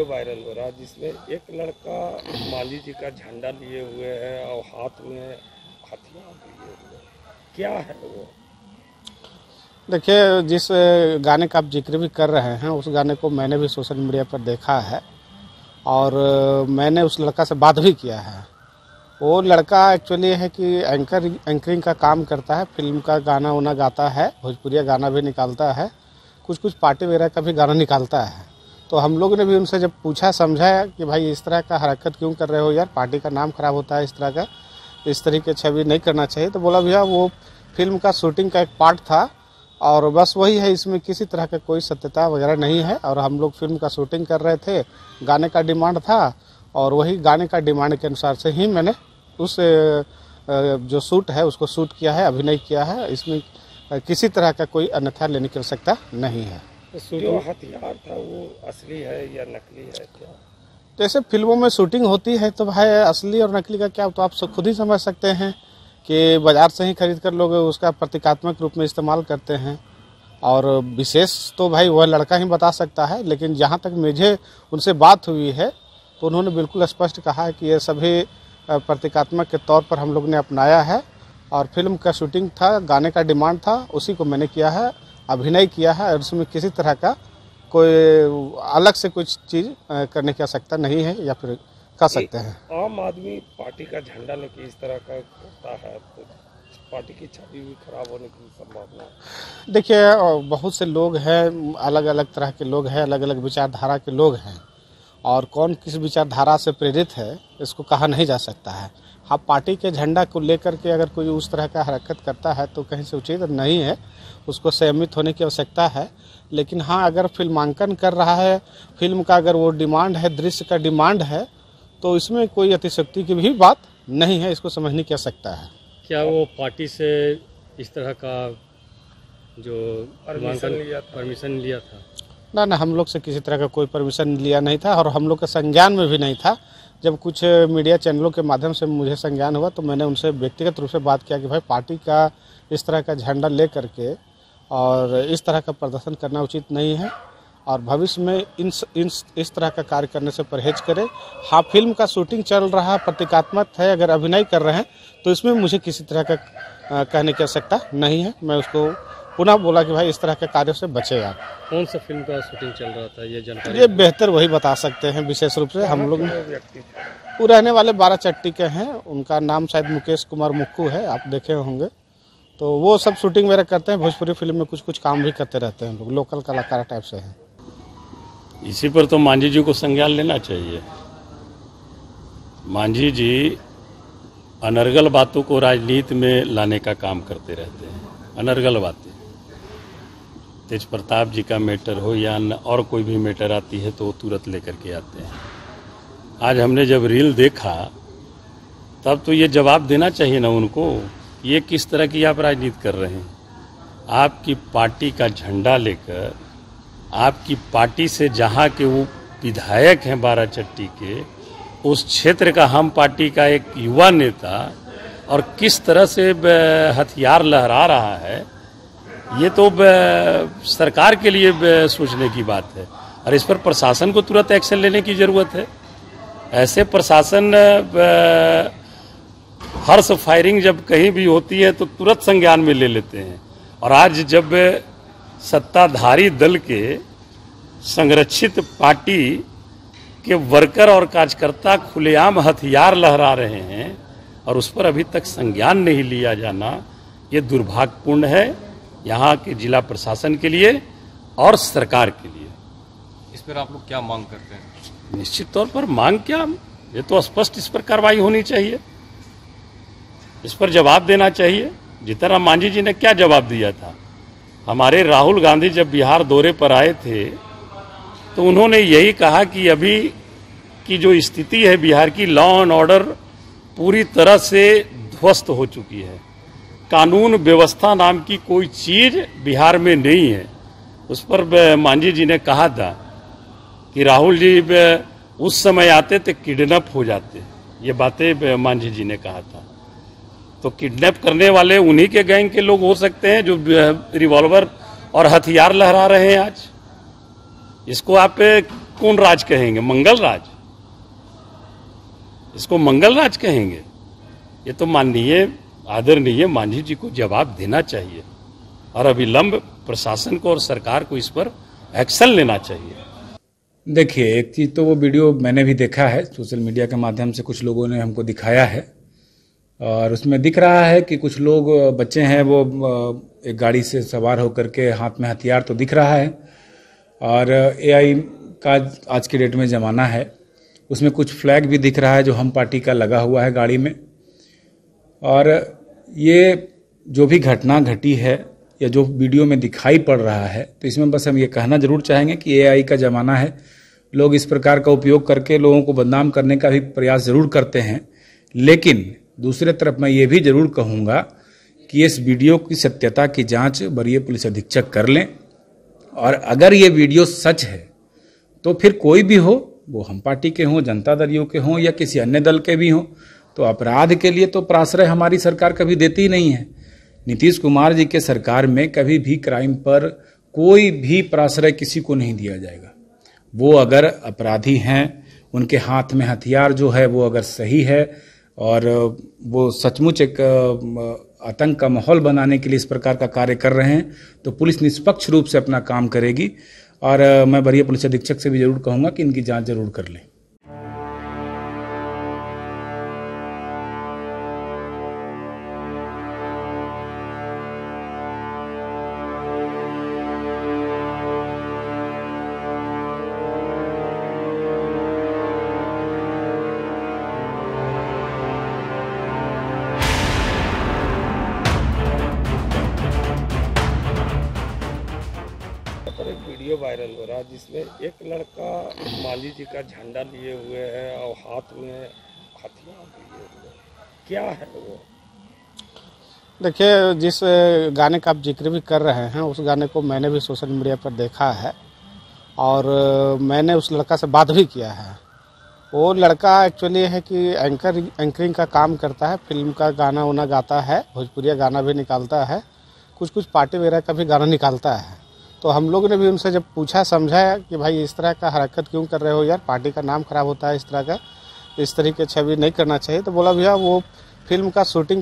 Video viral हो रहा है जिसमें एक लड़का मांझी जी का झंडा लिए हुए है और हाथ में हथियार लिए हुए, क्या है वो? देखिए, जिस गाने का आप जिक्र भी कर रहे हैं उस गाने को मैंने भी सोशल मीडिया पर देखा है और मैंने उस लड़का से बात भी किया है। वो लड़का एक्चुअली है कि एंकरिंग का काम करता है, फिल्म का गाना वाना गाता है, भोजपुरिया गाना भी निकालता है, कुछ पार्टी वगैरह का भी गाना निकालता है। तो हम लोग ने भी उनसे जब पूछा समझाया कि भाई इस तरह का हरकत क्यों कर रहे हो यार, पार्टी का नाम खराब होता है, इस तरह की छवि नहीं करना चाहिए। तो बोला भैया वो फिल्म का शूटिंग का एक पार्ट था और बस वही है, इसमें किसी तरह का कोई सत्यता वगैरह नहीं है और हम लोग फिल्म का शूटिंग कर रहे थे, गाने का डिमांड था और वही गाने का डिमांड के अनुसार से ही मैंने उस जो शूट है उसको शूट किया है, अभिनय किया है। इसमें किसी तरह का कोई अन्यथा लेने की आवश्यकता नहीं है। जो हथियार था वो असली है या नकली है क्या? जैसे फिल्मों में शूटिंग होती है तो भाई असली और नकली का क्या, तो आप खुद ही समझ सकते हैं कि बाजार से ही खरीद कर लोग उसका प्रतीकात्मक रूप में इस्तेमाल करते हैं और विशेष तो भाई वह लड़का ही बता सकता है। लेकिन जहाँ तक मुझे उनसे बात हुई है तो उन्होंने बिल्कुल स्पष्ट कहा है कि ये सभी प्रतीकात्मक के तौर पर हम लोग ने अपनाया है और फिल्म का शूटिंग था, गाने का डिमांड था, उसी को मैंने किया है, अभिनय किया है और उसमें किसी तरह का कोई अलग से कुछ चीज़ करने की आवश्यकता नहीं है या फिर कर सकते हैं। आम आदमी पार्टी का झंडा लेके इस तरह का करता है तो पार्टी की छवि भी खराब होने की संभावना है। देखिए, बहुत से लोग हैं, अलग अलग तरह के लोग हैं, अलग अलग विचारधारा के लोग हैं और कौन किस विचारधारा से प्रेरित है इसको कहा नहीं जा सकता है। हाँ, पार्टी के झंडा को लेकर के अगर कोई उस तरह का हरकत करता है तो कहीं से उचित नहीं है, उसको संयमित होने की आवश्यकता है। लेकिन हाँ, अगर फिल्मांकन कर रहा है, फिल्म का अगर वो डिमांड है, दृश्य का डिमांड है, तो इसमें कोई अतिशयोक्ति की भी बात नहीं है, इसको समझने की आवश्यकता है। क्या वो पार्टी से इस तरह का जो परमिशन लिया था? ना, हम लोग से किसी तरह का कोई परमिशन लिया नहीं था और हम लोग के संज्ञान में भी नहीं था। जब कुछ मीडिया चैनलों के माध्यम से मुझे संज्ञान हुआ तो मैंने उनसे व्यक्तिगत रूप से बात किया कि भाई पार्टी का इस तरह का झंडा ले करके और इस तरह का प्रदर्शन करना उचित नहीं है और भविष्य में इस तरह का कार्य करने से परहेज करें। हाँ, फिल्म का शूटिंग चल रहा, प्रतीकात्मक है, अगर अभिनय कर रहे हैं तो इसमें मुझे किसी तरह का कहने की आवश्यकता नहीं है। मैं उसको पुनः बोला कि भाई इस तरह के कार्यों से बचे आप। कौन सा फिल्म का शूटिंग चल रहा था ये जानकारी? ये बेहतर वही बता सकते हैं विशेष रूप से। हम लोग वो रहने वाले 12 चट्टी के हैं, उनका नाम शायद मुकेश कुमार मुक्कू है, आप देखे होंगे। तो वो सब शूटिंग वगैरह करते हैं, भोजपुरी फिल्म में कुछ काम भी करते रहते हैं, लोग लोकल कलाकार टाइप से हैं। इसी पर तो मांझी जी को संज्ञान लेना चाहिए। मांझी जी अनर्गल बातों को राजनीति में लाने का काम करते रहते हैं, अनर्गल बातें। तेज प्रताप जी का मैटर हो या और कोई भी मैटर आती है तो वो तुरंत लेकर के आते हैं। आज हमने जब रील देखा तब तो ये जवाब देना चाहिए ना उनको, ये किस तरह की आप राजनीति कर रहे हैं। आपकी पार्टी का झंडा लेकर, आपकी पार्टी से जहाँ के वो विधायक हैं 12 चट्टी के, उस क्षेत्र का हम पार्टी का एक युवा नेता और किस तरह से हथियार लहरा रहा है, ये तो सरकार के लिए सोचने की बात है और इस पर प्रशासन को तुरंत एक्शन लेने की ज़रूरत है। ऐसे प्रशासन हर्ष फायरिंग जब कहीं भी होती है तो तुरंत संज्ञान में ले लेते हैं और आज जब सत्ताधारी दल के संरक्षित पार्टी के वर्कर और कार्यकर्ता खुलेआम हथियार लहरा रहे हैं और उस पर अभी तक संज्ञान नहीं लिया जाना, ये दुर्भाग्यपूर्ण है यहाँ के जिला प्रशासन के लिए और सरकार के लिए। इस पर आप लोग क्या मांग करते हैं? निश्चित तौर पर मांग क्या, ये तो स्पष्ट इस पर कार्रवाई होनी चाहिए, इस पर जवाब देना चाहिए। जीतनराम मांझी जी ने क्या जवाब दिया था? हमारे राहुल गांधी जब बिहार दौरे पर आए थे तो उन्होंने यही कहा कि अभी की जो स्थिति है बिहार की, लॉ एंड ऑर्डर पूरी तरह से ध्वस्त हो चुकी है, कानून व्यवस्था नाम की कोई चीज बिहार में नहीं है। उस पर मांझी जी ने कहा था कि राहुल जी उस समय आते तो किडनैप हो जाते, ये बातें मांझी जी ने कहा था। तो किडनैप करने वाले उन्हीं के गैंग के लोग हो सकते हैं जो रिवॉल्वर और हथियार लहरा रहे हैं आज। इसको आप कौन राज कहेंगे? मंगल राज? इसको मंगल राज कहेंगे? ये तो माननीय आदरणीय मांझी जी को जवाब देना चाहिए और अविलंब प्रशासन को और सरकार को इस पर एक्शन लेना चाहिए। देखिए, एक चीज़ तो वो वीडियो मैंने भी देखा है, सोशल मीडिया के माध्यम से कुछ लोगों ने हमको दिखाया है और उसमें दिख रहा है कि कुछ लोग बच्चे हैं वो एक गाड़ी से सवार होकर के हाथ में हथियार तो दिख रहा है और एआई का आज के डेट में ज़माना है, उसमें कुछ फ्लैग भी दिख रहा है जो हम पार्टी का लगा हुआ है गाड़ी में। और ये जो भी घटना घटी है या जो वीडियो में दिखाई पड़ रहा है, तो इसमें बस हम ये कहना जरूर चाहेंगे कि एआई का ज़माना है, लोग इस प्रकार का उपयोग करके लोगों को बदनाम करने का भी प्रयास जरूर करते हैं। लेकिन दूसरे तरफ मैं ये भी जरूर कहूँगा कि इस वीडियो की सत्यता की जांच वरीय पुलिस अधीक्षक कर लें और अगर ये वीडियो सच है तो फिर कोई भी हो, वो हम पार्टी के हों, जनता दलियों के हों या किसी अन्य दल के भी हों, तो अपराध के लिए तो प्राश्रय हमारी सरकार कभी देती ही नहीं है। नीतीश कुमार जी के सरकार में कभी भी क्राइम पर कोई भी प्राश्रय किसी को नहीं दिया जाएगा। वो अगर अपराधी हैं, उनके हाथ में हथियार जो है वो अगर सही है और वो सचमुच एक आतंक का माहौल बनाने के लिए इस प्रकार का कार्य कर रहे हैं, तो पुलिस निष्पक्ष रूप से अपना काम करेगी। और मैं वरीय पुलिस अधीक्षक से भी जरूर कहूँगा कि इनकी जांच जरूर कर लें। पर एक वीडियो वायरल हो रहा है जिसमें एक लड़का मांझी जी का झंडा लिए हुए है और हाथ में हथियार लिए हुए है। क्या है वो? देखिए, जिस गाने का आप जिक्र भी कर रहे हैं उस गाने को मैंने भी सोशल मीडिया पर देखा है और मैंने उस लड़का से बात भी किया है। वो लड़का एक्चुअली है कि एंकरिंग का काम करता है, फिल्म का गाना वाना गाता है, भोजपुरिया गाना भी निकालता है, कुछ पार्टी वगैरह का भी गाना निकालता है। तो हम लोग ने भी उनसे जब पूछा समझाया कि भाई इस तरह का हरकत क्यों कर रहे हो यार, पार्टी का नाम खराब होता है, इस तरह की छवि नहीं करना चाहिए, तो बोला भैया वो फिल्म का शूटिंग